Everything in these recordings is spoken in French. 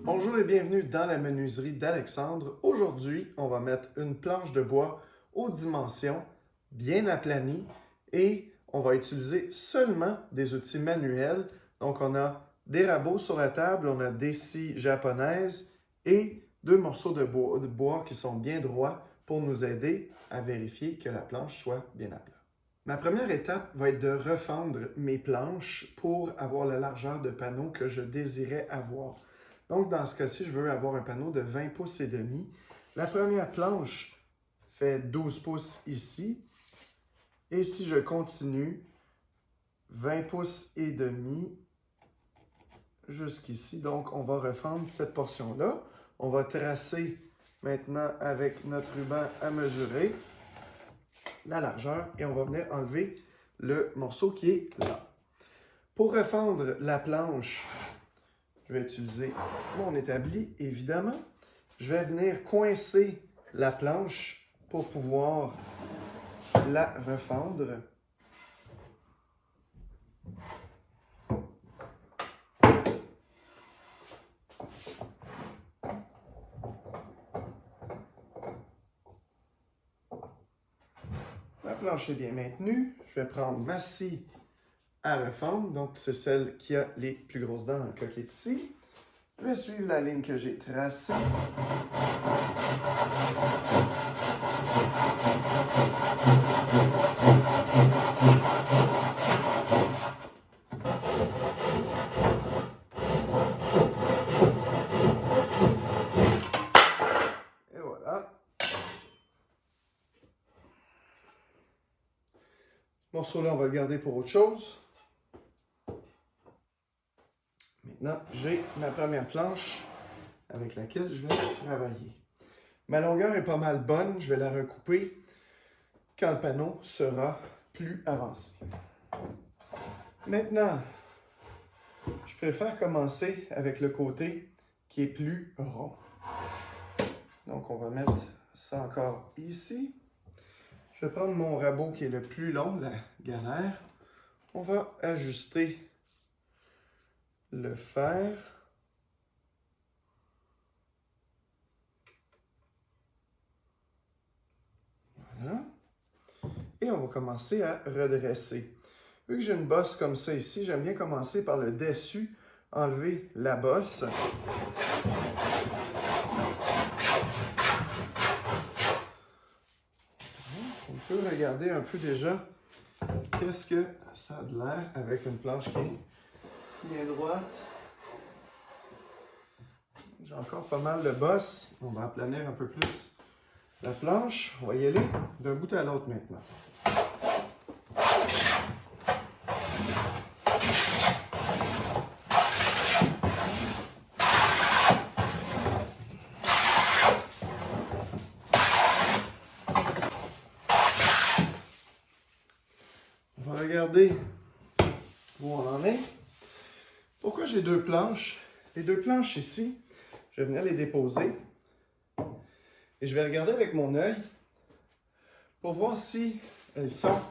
Bonjour et bienvenue dans la menuiserie d'Alexandre. Aujourd'hui, on va mettre une planche de bois aux dimensions, bien aplanie, et on va utiliser seulement des outils manuels. Donc, on a des rabots sur la table, on a des scies japonaises et deux morceaux de bois qui sont bien droits pour nous aider à vérifier que la planche soit bien à plat. Ma première étape va être de refendre mes planches pour avoir la largeur de panneau que je désirais avoir. Donc, dans ce cas-ci, je veux avoir un panneau de 20 pouces et demi. La première planche fait 12 pouces ici. Et si je continue, 20 pouces et demi jusqu'ici. Donc, on va refendre cette portion-là. On va tracer maintenant avec notre ruban à mesurer la largeur et on va venir enlever le morceau qui est là. Pour refendre la planche, je vais utiliser mon établi, évidemment. Je vais venir coincer la planche pour pouvoir la refendre. La planche est bien maintenue. Je vais prendre ma scie à refendre. Donc, c'est celle qui a les plus grosses dents dans le coquet ici. Je vais suivre la ligne que j'ai tracée. Et voilà. Ce morceau-là, on va le garder pour autre chose. Maintenant, j'ai ma première planche avec laquelle je vais travailler. Ma longueur est pas mal bonne. Je vais la recouper quand le panneau sera plus avancé. Maintenant, je préfère commencer avec le côté qui est plus rond. Donc, on va mettre ça encore ici. Je vais prendre mon rabot qui est le plus long, la galère. On va ajuster le fer. Voilà. Et on va commencer à redresser. Vu que j'ai une bosse comme ça ici, j'aime bien commencer par le dessus, enlever la bosse. On peut regarder un peu déjà qu'est-ce que ça a de l'air avec une planche qui est bien droite. J'ai encore pas mal de bosse. On va aplanir un peu plus la planche. On va y aller d'un bout à l'autre maintenant. On va regarder où on en est. Pourquoi j'ai deux planches? Les deux planches ici, je vais venir les déposer. Et je vais regarder avec mon œil pour voir si elles sont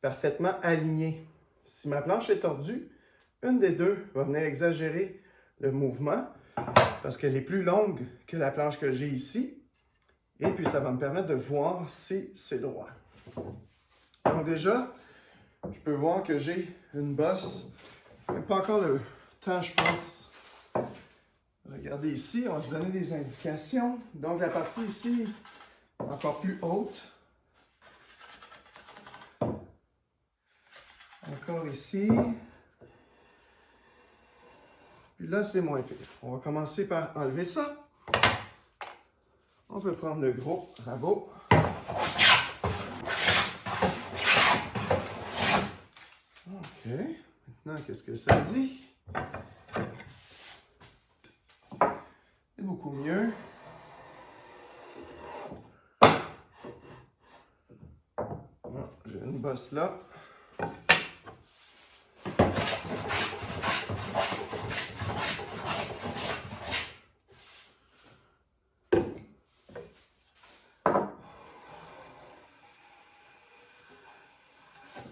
parfaitement alignées. Si ma planche est tordue, une des deux va venir exagérer le mouvement parce qu'elle est plus longue que la planche que j'ai ici. Et puis, ça va me permettre de voir si c'est droit. Donc déjà, je peux voir que j'ai une bosse. Pas encore le temps, je pense. Regardez ici, on va se donner des indications. Donc, la partie ici, encore plus haute. Encore ici. Puis là, c'est moins pire. On va commencer par enlever ça. On peut prendre le gros rabot. OK. Maintenant, qu'est-ce que ça dit? C'est beaucoup mieux. J'ai une bosse là.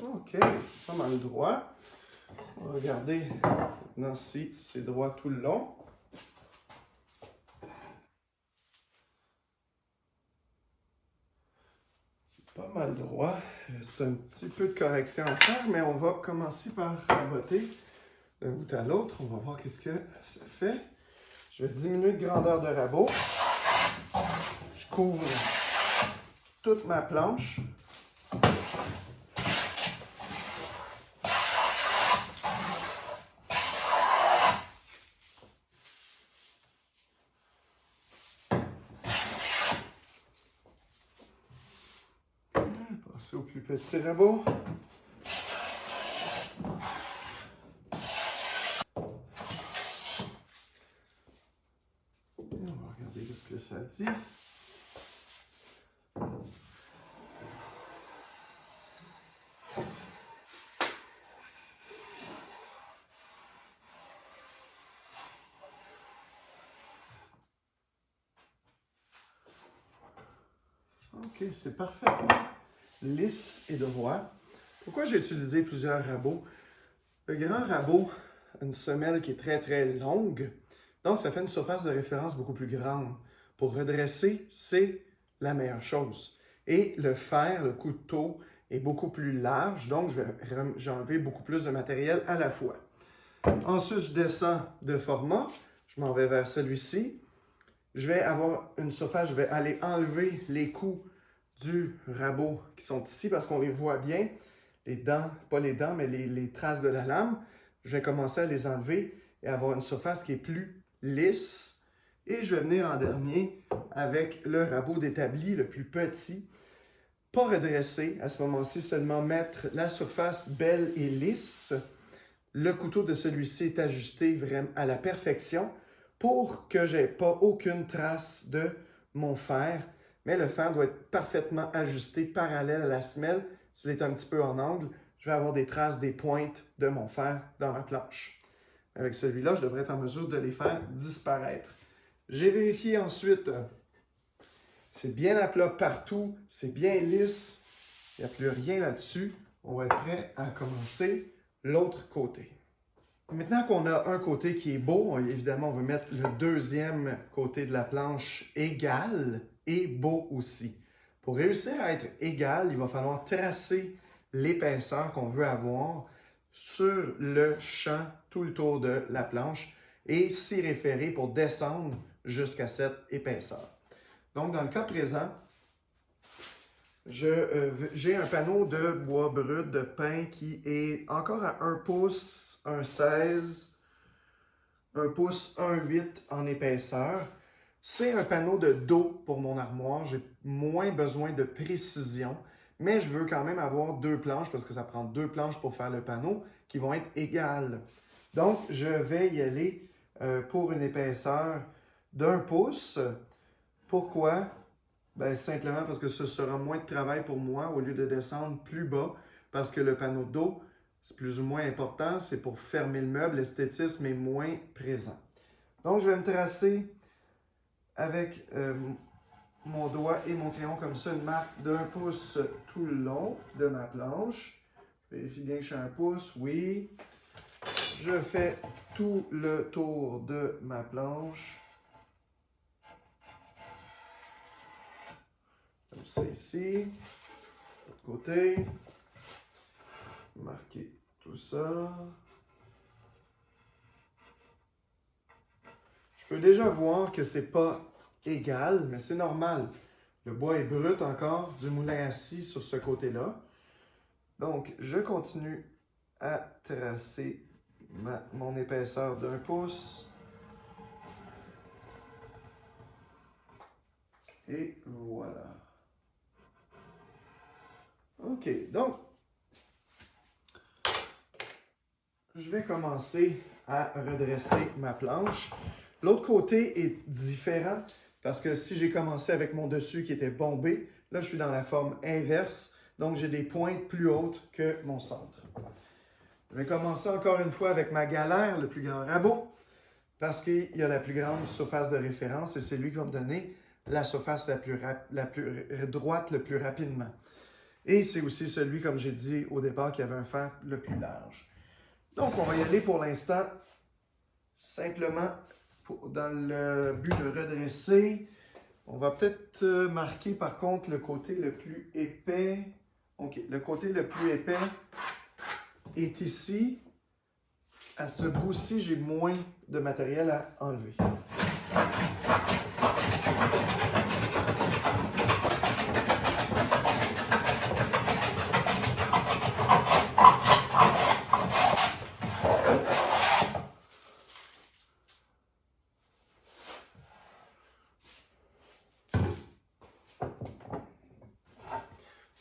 OK, c'est pas mal droit. On va regarder maintenant si c'est droit tout le long. pas mal droit. Il reste un petit peu de correction à faire, mais on va commencer par raboter d'un bout à l'autre. On va voir qu'est-ce que ça fait. Je vais diminuer de grandeur de rabot. Je couvre toute ma planche. Passer au plus petit rabot. Et on va regarder ce que ça dit. Ok, c'est parfaitement lisse et droit. Pourquoi j'ai utilisé plusieurs rabots? Le grand rabot a une semelle qui est très longue, donc ça fait une surface de référence beaucoup plus grande. Pour redresser, c'est la meilleure chose. Et le fer, le couteau, est beaucoup plus large, donc j'ai enlevé beaucoup plus de matériel à la fois. Ensuite, je descends de format, je m'en vais vers celui-ci. Je vais avoir une surface, je vais aller enlever les coups du rabot qui sont ici parce qu'on les voit bien. Les dents, pas les dents, mais les traces de la lame. Je vais commencer à les enlever et avoir une surface qui est plus lisse. Et je vais venir en dernier avec le rabot d'établi, le plus petit. Pas redresser, à ce moment-ci, seulement mettre la surface belle et lisse. Le couteau de celui-ci est ajusté vraiment à la perfection pour que je n'ai pas aucune trace de mon fer. Mais le fer doit être parfaitement ajusté parallèle à la semelle. S'il est un petit peu en angle, je vais avoir des traces des pointes de mon fer dans ma planche. Avec celui-là, je devrais être en mesure de les faire disparaître. J'ai vérifié ensuite, c'est bien à plat partout, c'est bien lisse, il n'y a plus rien là-dessus. On va être prêt à commencer l'autre côté. Maintenant qu'on a un côté qui est beau, évidemment, on veut mettre le deuxième côté de la planche égal et beau aussi. Pour réussir à être égal, il va falloir tracer l'épaisseur qu'on veut avoir sur le champ tout le tour de la planche et s'y référer pour descendre jusqu'à cette épaisseur. Donc, dans le cas présent, j'ai un panneau de bois brut de pin qui est encore à 1 pouce, 1,16, 1 pouce, 1,8 en épaisseur. C'est un panneau de dos pour mon armoire. J'ai moins besoin de précision, mais je veux quand même avoir 2 planches parce que ça prend 2 planches pour faire le panneau qui vont être égales. Donc, je vais y aller pour une épaisseur d'1 pouce. Pourquoi? Ben, simplement parce que ce sera moins de travail pour moi au lieu de descendre plus bas parce que le panneau de dos, c'est plus ou moins important, c'est pour fermer le meuble, l'esthétisme est moins présent. Donc, je vais me tracer avec mon doigt et mon crayon comme ça, une marque d'1 pouce tout le long de ma planche. Vérifie bien que je suis à 1 pouce, oui. Je fais tout le tour de ma planche. Comme ça ici. De l'autre côté. Marquer tout ça. Je peux déjà voir que c'est pas égal, mais c'est normal. Le bois est brut encore du moulin à scie sur ce côté-là. Donc, je continue à tracer mon épaisseur d'1 pouce. Et voilà. OK, donc, je vais commencer à redresser ma planche. L'autre côté est différent parce que si j'ai commencé avec mon dessus qui était bombé, là, je suis dans la forme inverse. Donc, j'ai des pointes plus hautes que mon centre. Je vais commencer encore une fois avec ma galère, le plus grand rabot, parce qu'il y a la plus grande surface de référence et c'est lui qui va me donner la surface la plus droite le plus rapidement. Et c'est aussi celui, comme j'ai dit au départ, qui avait un fer le plus large. Donc, on va y aller pour l'instant simplement dans le but de redresser. On va peut-être marquer par contre le côté le plus épais. OK, le côté le plus épais est ici. À ce bout-ci, j'ai moins de matériel à enlever.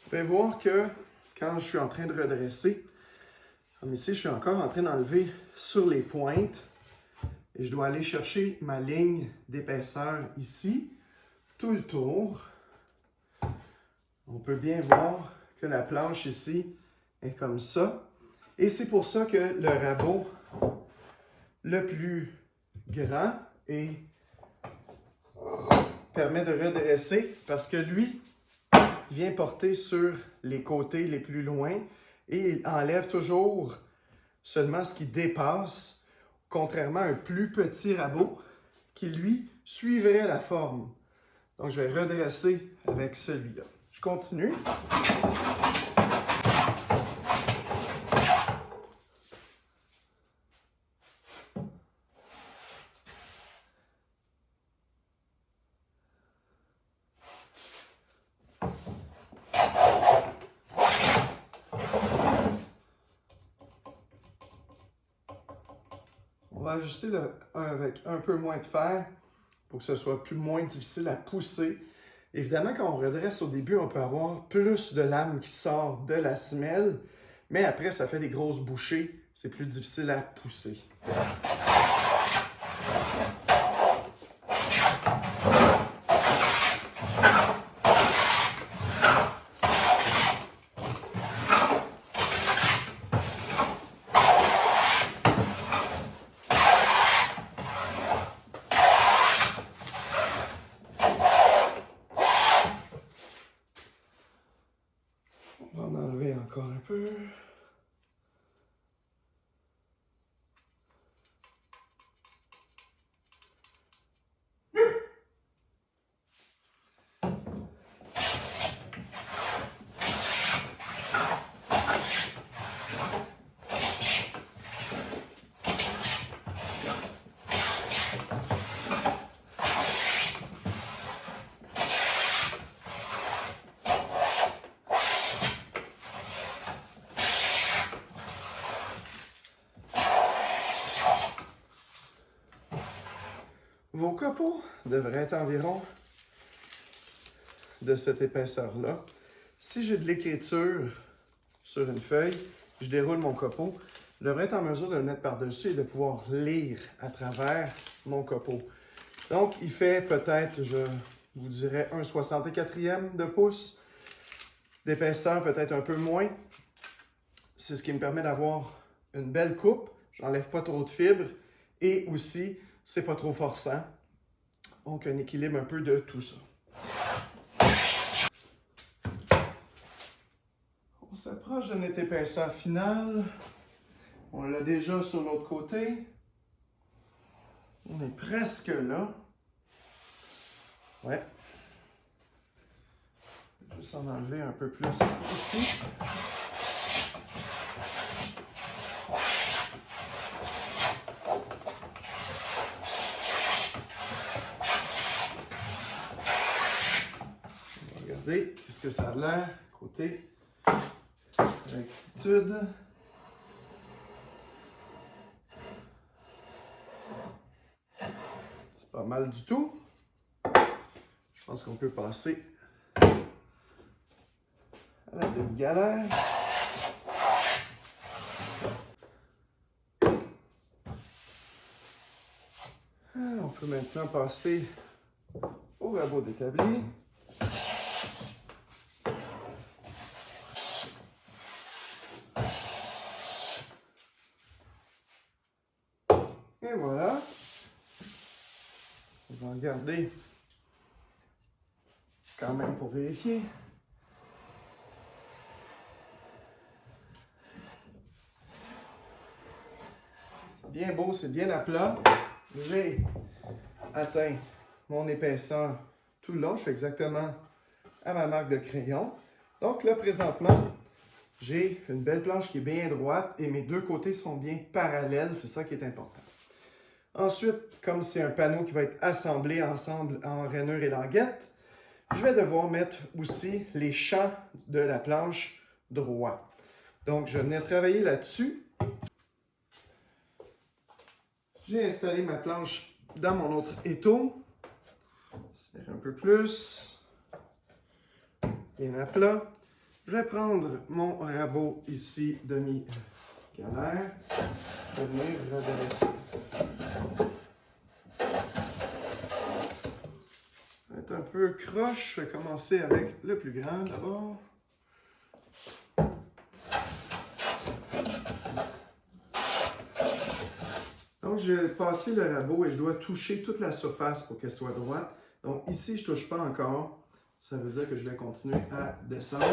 Vous pouvez voir que quand je suis en train de redresser, comme ici, je suis encore en train d'enlever sur les pointes et je dois aller chercher ma ligne d'épaisseur ici, tout le tour. On peut bien voir que la planche ici est comme ça. Et c'est pour ça que le rabot le plus grand permet de redresser parce que lui, il vient porter sur les côtés les plus loin et il enlève toujours seulement ce qui dépasse, contrairement à un plus petit rabot qui, lui, suivrait la forme. Donc, je vais redresser avec celui-là. Je continue. On va ajuster avec un peu moins de fer pour que ce soit moins difficile à pousser. Évidemment, quand on redresse au début, on peut avoir plus de lame qui sort de la semelle, mais après, ça fait des grosses bouchées. C'est plus difficile à pousser. On va en enlever encore un peu. Vos copeaux devraient être environ de cette épaisseur-là. Si j'ai de l'écriture sur une feuille, je déroule mon copeau, je devrais être en mesure de le mettre par-dessus et de pouvoir lire à travers mon copeau. Donc, il fait peut-être, je vous dirais, un 64e de pouce d'épaisseur, peut-être un peu moins. C'est ce qui me permet d'avoir une belle coupe. J'enlève pas trop de fibres et aussi, c'est pas trop forçant. Donc, un équilibre un peu de tout ça. On s'approche de notre épaisseur finale. On l'a déjà sur l'autre côté. On est presque là. Ouais. Je vais juste en enlever un peu plus ici. On va regarder qu'est-ce que ça a l'air côté rectitude. C'est pas mal du tout. Je pense qu'on peut passer à la demi-galère. On peut maintenant passer au rabot d'établi. Et voilà. On va regarder quand même pour vérifier. C'est bien beau, c'est bien à plat. J'ai atteint mon épaisseur tout le long. Je fais exactement à ma marque de crayon. Donc là, présentement, j'ai une belle planche qui est bien droite et mes deux côtés sont bien parallèles. C'est ça qui est important. Ensuite, comme c'est un panneau qui va être assemblé ensemble en rainure et languette, je vais devoir mettre aussi les champs de la planche droit. Donc, je venais travailler là-dessus. J'ai installé ma planche dans mon autre étau. Serrer un peu plus. Bien à plat. Je vais prendre mon rabot ici, demi-galère. Je vais venir redresser. Ça va être un peu croche. Je vais commencer avec le plus grand d'abord. Donc, je vais passer le rabot et je dois toucher toute la surface pour qu'elle soit droite. Donc, ici, je ne touche pas encore. Ça veut dire que je vais continuer à descendre.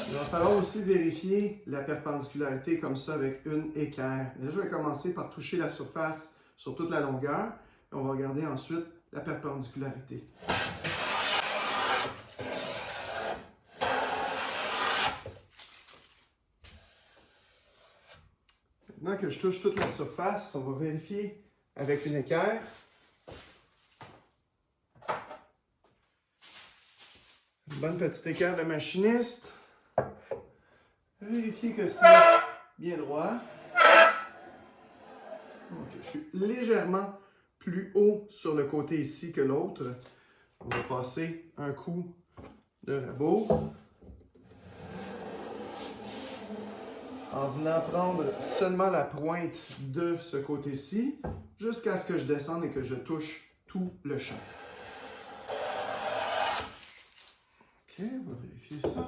Il va falloir aussi vérifier la perpendicularité comme ça avec une équerre. Là, je vais commencer par toucher la surface sur toute la longueur. Et on va regarder ensuite la perpendicularité. Maintenant que je touche toute la surface, on va vérifier avec une équerre. Une bonne petite équerre de machiniste. Vérifier que c'est bien droit. Donc, je suis légèrement plus haut sur le côté ici que l'autre. On va passer un coup de rabot. En venant prendre seulement la pointe de ce côté-ci, jusqu'à ce que je descende et que je touche tout le champ. OK, on va vérifier ça.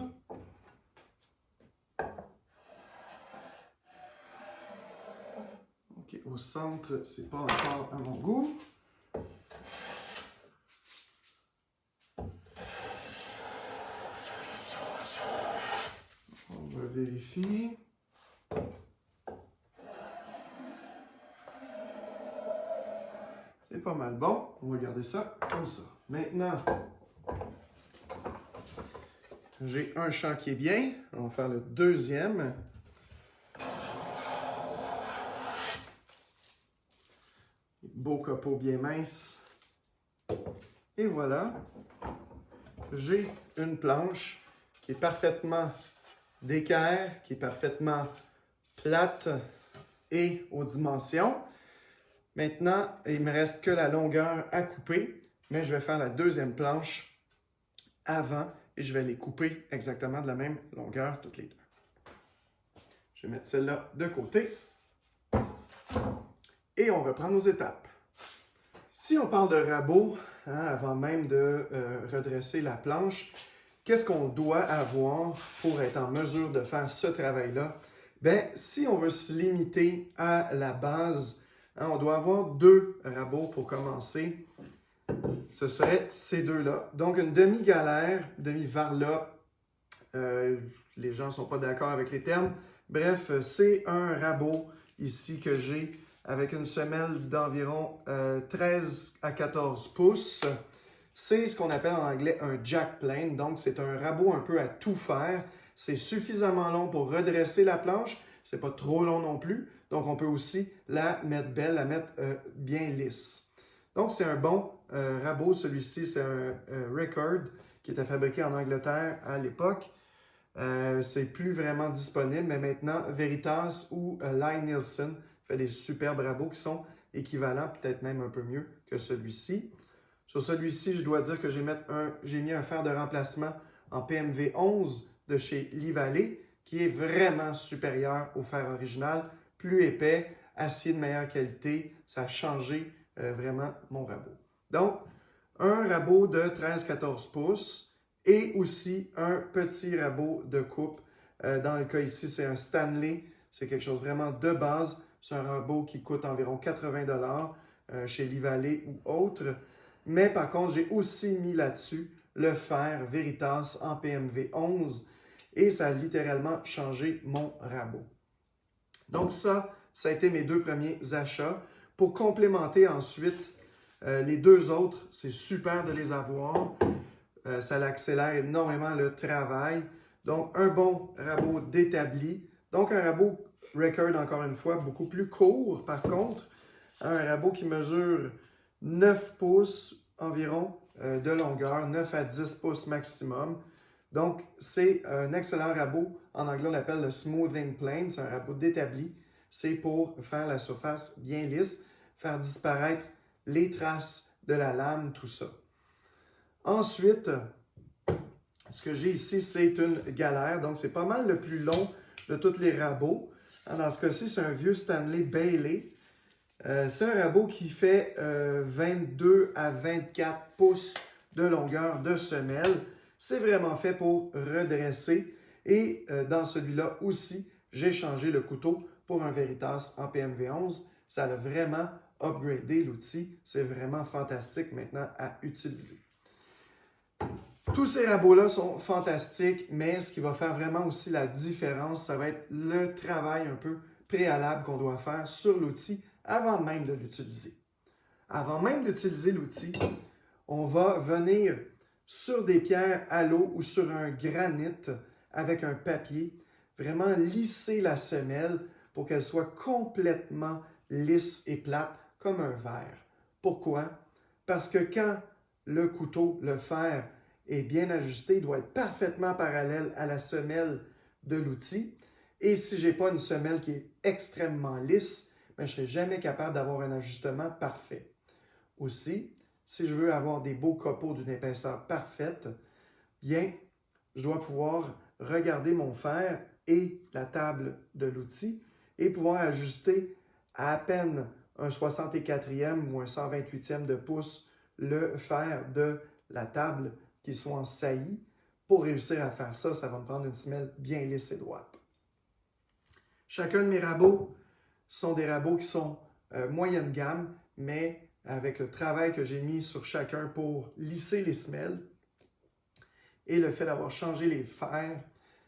OK, au centre, c'est pas encore à mon goût. On va vérifier. C'est pas mal bon. On va garder ça comme ça. Maintenant, j'ai un champ qui est bien. On va faire le deuxième. Beau copeau bien mince. Et voilà. J'ai une planche qui est parfaitement d'équerre, qui est parfaitement plate et aux dimensions. Maintenant, il ne me reste que la longueur à couper, mais je vais faire la deuxième planche avant et je vais les couper exactement de la même longueur toutes les deux. Je vais mettre celle-là de côté et on reprend nos étapes. Si on parle de rabot, avant même de redresser la planche, qu'est-ce qu'on doit avoir pour être en mesure de faire ce travail-là? Bien, si on veut se limiter à la base, on doit avoir deux rabots pour commencer. Ce serait ces deux-là. Donc, une demi-galère, demi-varlope. Les gens ne sont pas d'accord avec les termes. Bref, c'est un rabot ici que j'ai avec une semelle d'environ 13 à 14 pouces. C'est ce qu'on appelle en anglais un jack plane. Donc, c'est un rabot un peu à tout faire. C'est suffisamment long pour redresser la planche. C'est pas trop long non plus. Donc, on peut aussi la mettre belle, la mettre bien lisse. Donc, c'est un bon rabot. Celui-ci, c'est un Record qui était fabriqué en Angleterre à l'époque. C'est plus vraiment disponible, mais maintenant, Veritas ou Lie-Nielsen fait des superbes rabots qui sont équivalents, peut-être même un peu mieux que celui-ci. Sur celui-ci, je dois dire que j'ai mis un fer de remplacement en PMV 11 de chez Lee-Vallée, qui est vraiment supérieur au fer original, plus épais, acier de meilleure qualité. Ça a changé vraiment mon rabot. Donc, un rabot de 13-14 pouces et aussi un petit rabot de coupe. Dans le cas ici, c'est un Stanley. C'est quelque chose vraiment de base. C'est un rabot qui coûte environ 80 $ chez Lee-Vallée ou autre. Mais par contre, j'ai aussi mis là-dessus le fer Veritas en PMV 11 et ça a littéralement changé mon rabot. Donc ça, ça a été mes 2 premiers achats. Pour complémenter ensuite les 2 autres, c'est super de les avoir. Ça accélère énormément le travail. Donc, un bon rabot d'établi. Donc, un rabot record, encore une fois, beaucoup plus court, par contre. Un rabot qui mesure 9 pouces environ de longueur, 9 à 10 pouces maximum. Donc, c'est un excellent rabot. En anglais, on l'appelle le smoothing plane. C'est un rabot d'établi. C'est pour faire la surface bien lisse, faire disparaître les traces de la lame, tout ça. Ensuite, ce que j'ai ici, c'est une galère. Donc, c'est pas mal le plus long de tous les rabots. Dans ce cas-ci, c'est un vieux Stanley Bailey. C'est un rabot qui fait 22 à 24 pouces de longueur de semelle. C'est vraiment fait pour redresser. Et dans celui-là aussi, j'ai changé le couteau pour un Veritas en PMV11. Ça a vraiment upgradé l'outil. C'est vraiment fantastique maintenant à utiliser. Tous ces rabots-là sont fantastiques, mais ce qui va faire vraiment aussi la différence, ça va être le travail un peu préalable qu'on doit faire sur l'outil avant même de l'utiliser. Avant même d'utiliser l'outil, on va venir sur des pierres à l'eau ou sur un granit avec un papier, vraiment lisser la semelle pour qu'elle soit complètement lisse et plate comme un verre. Pourquoi? Parce que quand le couteau, le fer, est bien ajusté, il doit être parfaitement parallèle à la semelle de l'outil. Et si je n'ai pas une semelle qui est extrêmement lisse, je ne serai jamais capable d'avoir un ajustement parfait. Aussi, si je veux avoir des beaux copeaux d'une épaisseur parfaite, bien, je dois pouvoir regarder mon fer et la table de l'outil et pouvoir ajuster à peine un 64e ou un 128e de pouce le fer de la table qui soit en saillie. Pour réussir à faire ça, ça va me prendre une semelle bien lisse et droite. Chacun de mes rabots sont des rabots qui sont moyenne gamme, mais avec le travail que j'ai mis sur chacun pour lisser les semelles et le fait d'avoir changé les fers,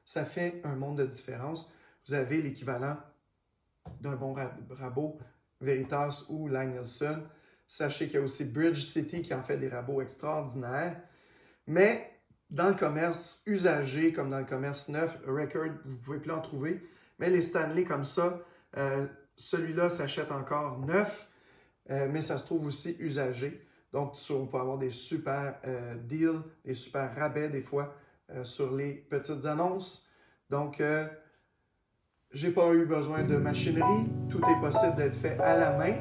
ça fait un monde de différence. Vous avez l'équivalent d'un bon rabot Veritas ou Lie-Nielsen. Sachez qu'il y a aussi Bridge City qui en fait des rabots extraordinaires. Mais dans le commerce usagé, comme dans le commerce neuf, Record, vous ne pouvez plus en trouver. Mais les Stanley comme ça, celui-là s'achète encore neuf, mais ça se trouve aussi usagé. Donc, on peut avoir des super deals, des super rabais des fois sur les petites annonces. Donc, j'ai pas eu besoin de machinerie. Tout est possible d'être fait à la main.